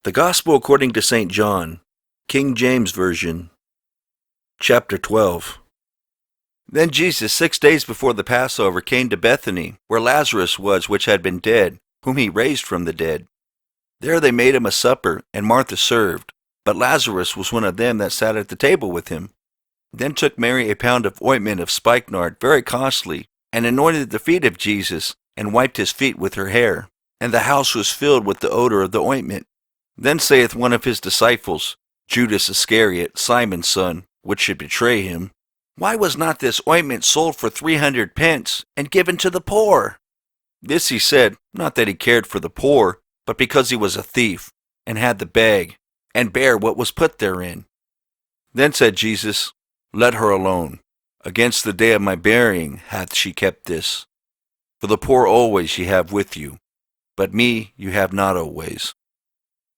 The Gospel according to St. John, King James Version, Chapter 12. Then Jesus, 6 days before the Passover, came to Bethany, where Lazarus was, which had been dead, whom he raised from the dead. There they made him a supper, and Martha served, but Lazarus was one of them that sat at the table with him. Then took Mary a pound of ointment of spikenard, very costly, and anointed the feet of Jesus, and wiped his feet with her hair. And the house was filled with the odor of the ointment. Then saith one of his disciples, Judas Iscariot, Simon's son, which should betray him, Why was not this ointment sold for 300 pence, and given to the poor? This he said, not that he cared for the poor, but because he was a thief, and had the bag, and bare what was put therein. Then said Jesus, Let her alone. Against the day of my burying hath she kept this. For the poor always ye have with you, but me you have not always.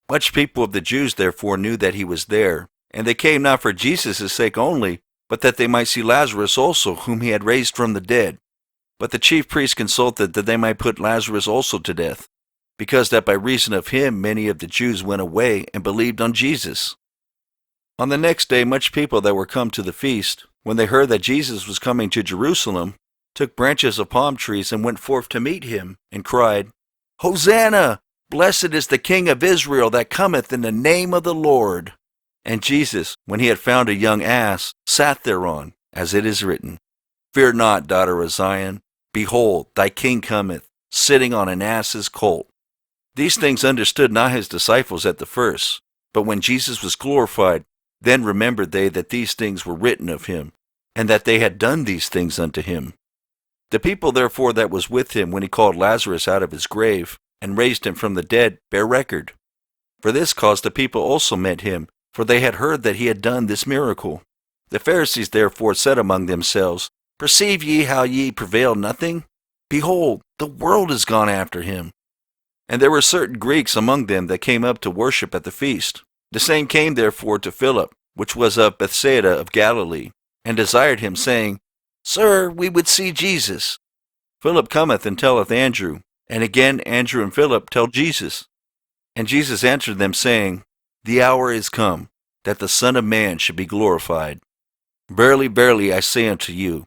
Much people of the Jews therefore knew that he was there, and they came not for Jesus' sake only, but that they might see Lazarus also, whom he had raised from the dead. But the chief priests consulted that they might put Lazarus also to death, because that by reason of him many of the Jews went away and believed on Jesus. On the next day much people that were come to the feast, when they heard that Jesus was coming to Jerusalem, took branches of palm trees and went forth to meet him, and cried, Hosanna! Blessed is the King of Israel that cometh in the name of the Lord. And Jesus, when he had found a young ass, sat thereon, as it is written, Fear not, daughter of Zion. Behold, thy king cometh, sitting on an ass's colt. These things understood not his disciples at the first, but when Jesus was glorified, then remembered they that these things were written of him, and that they had done these things unto him. The people therefore that was with him when he called Lazarus out of his grave, and raised him from the dead, bear record. For this cause the people also met him, for they had heard that he had done this miracle. The Pharisees therefore said among themselves, Perceive ye how ye prevail nothing? Behold, the world is gone after him. And there were certain Greeks among them that came up to worship at the feast. The same came therefore to Philip, which was of Bethsaida of Galilee, and desired him, saying, Sir, we would see Jesus. Philip cometh and telleth Andrew, and again Andrew and Philip tell Jesus. And Jesus answered them, saying, The hour is come, that the Son of Man should be glorified. Verily, verily, I say unto you,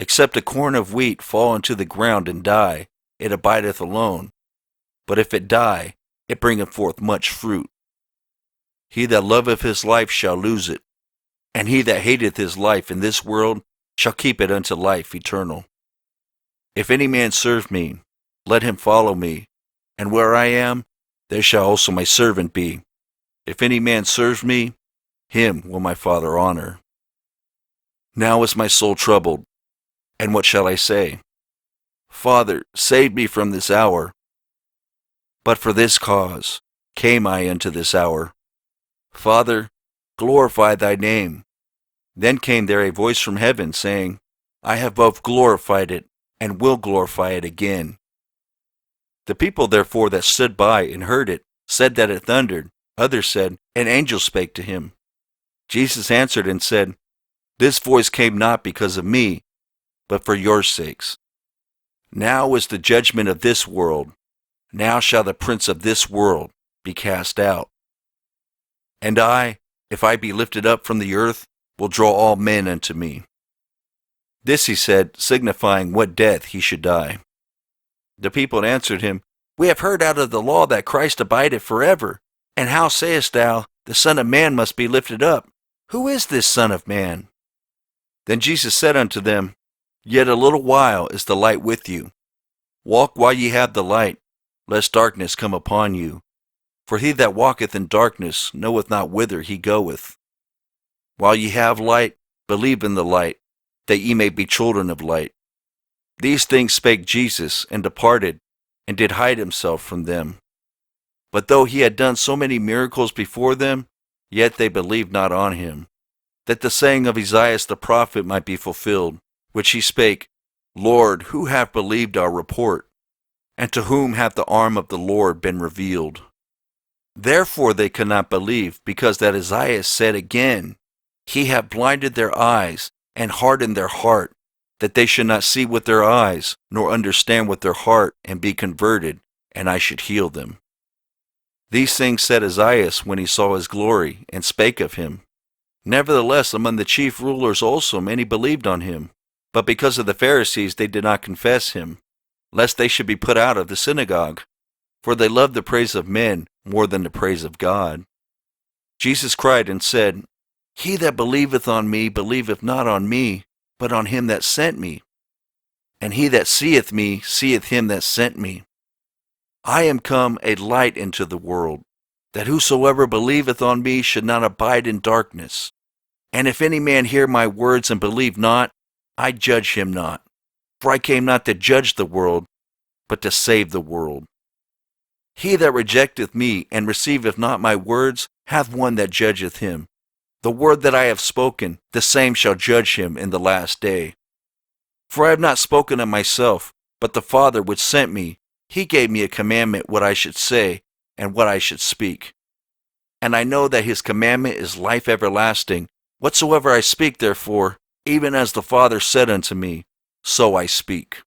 except a corn of wheat fall into the ground and die, it abideth alone. But if it die, it bringeth forth much fruit. He that loveth his life shall lose it, and he that hateth his life in this world shall keep it unto life eternal. If any man serve me, let him follow me, and where I am, there shall also my servant be. If any man serve me, him will my Father honor. Now is my soul troubled, and what shall I say? Father, save me from this hour. But for this cause came I unto this hour. Father, glorify thy name. Then came there a voice from heaven, saying, I have both glorified it, and will glorify it again. The people therefore that stood by and heard it said that it thundered. Others said, An angel spake to him. Jesus answered and said, This voice came not because of me, but for your sakes. Now is the judgment of this world. Now shall the prince of this world be cast out. And I, if I be lifted up from the earth, will draw all men unto me. This he said, signifying what death he should die. The people answered him, We have heard out of the law that Christ abideth forever. And how sayest thou, the Son of Man must be lifted up? Who is this Son of Man? Then Jesus said unto them, Yet a little while is the light with you. Walk while ye have the light, lest darkness come upon you. For he that walketh in darkness knoweth not whither he goeth. While ye have light, believe in the light, that ye may be children of light. These things spake Jesus, and departed, and did hide himself from them. But though he had done so many miracles before them, yet they believed not on him, that the saying of Isaiah the prophet might be fulfilled, which he spake, Lord, who hath believed our report? And to whom hath the arm of the Lord been revealed? Therefore they could not believe, because that Isaiah said again, He hath blinded their eyes, and hardened their heart, that they should not see with their eyes, nor understand with their heart, and be converted, and I should heal them. These things said Esaias when he saw his glory, and spake of him. Nevertheless, among the chief rulers also many believed on him. But because of the Pharisees they did not confess him, lest they should be put out of the synagogue. For they loved the praise of men more than the praise of God. Jesus cried and said, He that believeth on me believeth not on me, but on him that sent me. And he that seeth me seeth him that sent me. I am come a light into the world, that whosoever believeth on me should not abide in darkness. And if any man hear my words and believe not, I judge him not. For I came not to judge the world, but to save the world. He that rejecteth me and receiveth not my words hath one that judgeth him. The word that I have spoken, the same shall judge him in the last day. For I have not spoken of myself, but the Father which sent me, he gave me a commandment what I should say and what I should speak. And I know that his commandment is life everlasting. Whatsoever I speak, therefore, even as the Father said unto me, so I speak.